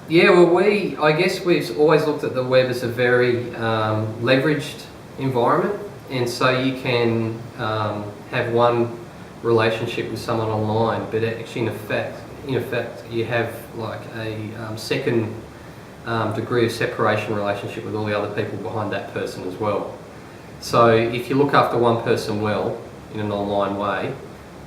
Yeah, well, I guess we've always looked at the web as a very leveraged environment, and so you can have one relationship with someone online, but actually in effect, you have like a second degree of separation relationship with all the other people behind that person as well. So if you look after one person well in an online way,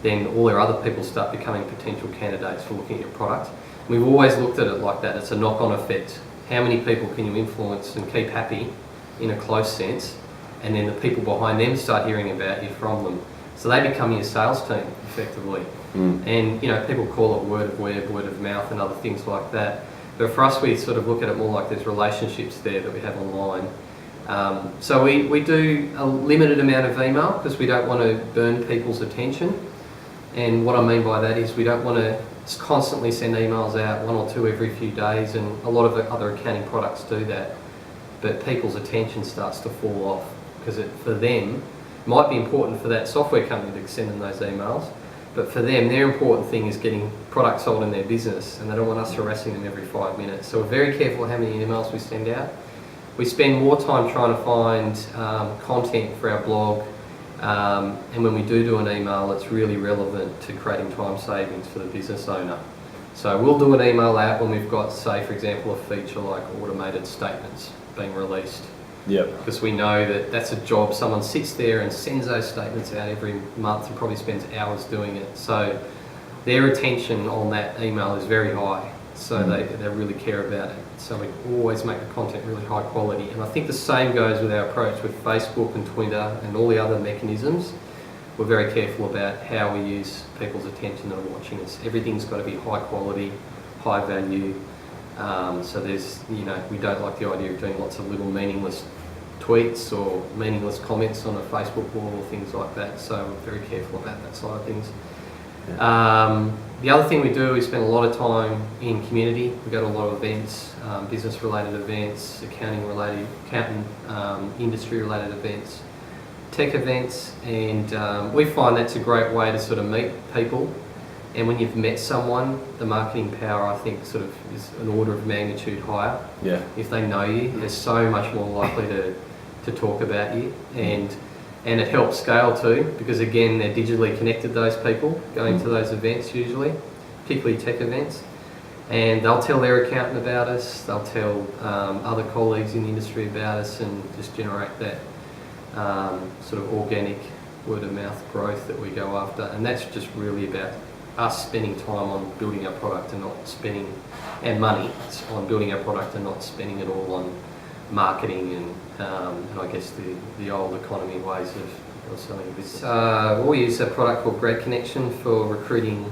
then all their other people start becoming potential candidates for looking at your product. We've always looked at it like that. It's a knock-on effect. How many people can you influence and keep happy in a close sense, and then the people behind them start hearing about you from them. So they become your sales team effectively. And people call it word of web, word of mouth and other things like that. But for us, we sort of look at it more like there's relationships there that we have online. So we do a limited amount of email because we don't want to burn people's attention. And what I mean by that is we don't want to constantly send emails out, 1 or 2 every few days, and a lot of the other accounting products do that. But people's attention starts to fall off because for them, it might be important for that software company to send them those emails, but for them, their important thing is getting product sold in their business, and they don't want us harassing them every 5 minutes. So we're very careful how many emails we send out. We spend more time trying to find content for our blog, and when we do an email, it's really relevant to creating time savings for the business owner. So we'll do an email out when we've got, say, for example, a feature like automated statements being released. Yep. Because we know that that's a job. Someone sits there and sends those statements out every month and probably spends hours doing it. So their attention on that email is very high. So they really care about it. So we always make the content really high quality. And I think the same goes with our approach with Facebook and Twitter and all the other mechanisms. We're very careful about how we use people's attention that are watching us. Everything's got to be high quality, high value. So there's, we don't like the idea of doing lots of little meaningless tweets or meaningless comments on a Facebook wall or things like that. So we're very careful about that side of things. Yeah. The other thing we do is spend a lot of time in community. We go to a lot of events, business-related events, accounting-related, industry-related events, tech events, and we find that's a great way to sort of meet people. And when you've met someone, the marketing power, I think, sort of is an order of magnitude higher. Yeah. If they know you, they're so much more likely to talk about you, and it helps scale too, because again, they're digitally connected, those people going to those events usually, particularly tech events, and they'll tell their accountant about us, they'll tell other colleagues in the industry about us, and just generate that sort of organic word of mouth growth that we go after. And that's just really about us spending time on building our product and not spending, and money on building our product and not spending it all on marketing and I guess the old economy ways of selling a business. We use a product called Grad Connection for recruiting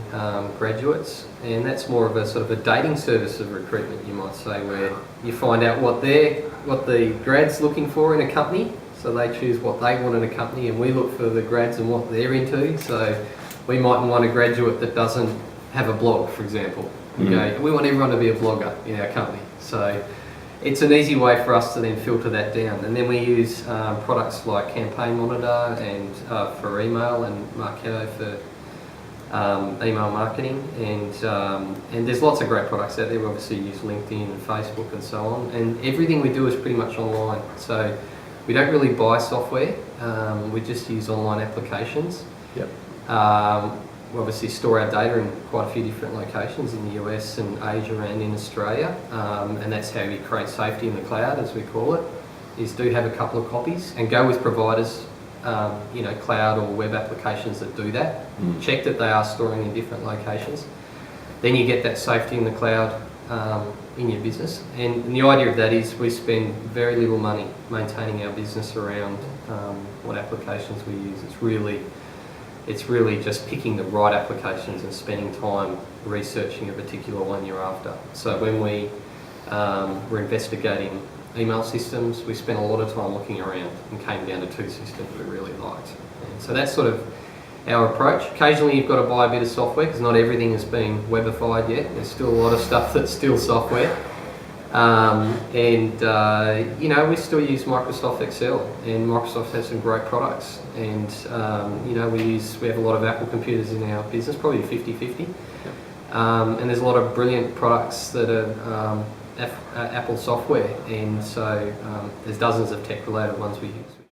graduates, and that's more of a sort of a dating service of recruitment, you might say, where you find out what the grad's looking for in a company, so they choose what they want in a company, and we look for the grads and what they're into. So we might want a graduate that doesn't have a blog, for example. We want everyone to be a blogger in our company. So it's an easy way for us to then filter that down. And then we use products like Campaign Monitor and for email, and Marketo for email marketing. And there's lots of great products out there. We obviously use LinkedIn and Facebook and so on. And everything we do is pretty much online. So we don't really buy software. We just use online applications. Yep. We obviously store our data in quite a few different locations in the US and Asia and in Australia, and that's how we create safety in the cloud, as we call it, is do have a couple of copies and go with providers, cloud or web applications that do that. Check that they are storing in different locations. Then you get that safety in the cloud in your business. And the idea of that is we spend very little money maintaining our business around what applications we use. It's really just picking the right applications and spending time researching a particular one you're after. So when we were investigating email systems, we spent a lot of time looking around and came down to 2 systems we really liked. And so that's sort of our approach. Occasionally you've got to buy a bit of software because not everything has been webified yet. There's still a lot of stuff that's still software. We still use Microsoft Excel, and Microsoft has some great products, and we have a lot of Apple computers in our business, probably 50-50. And there's a lot of brilliant products that are Apple software, and so there's dozens of tech-related ones we use.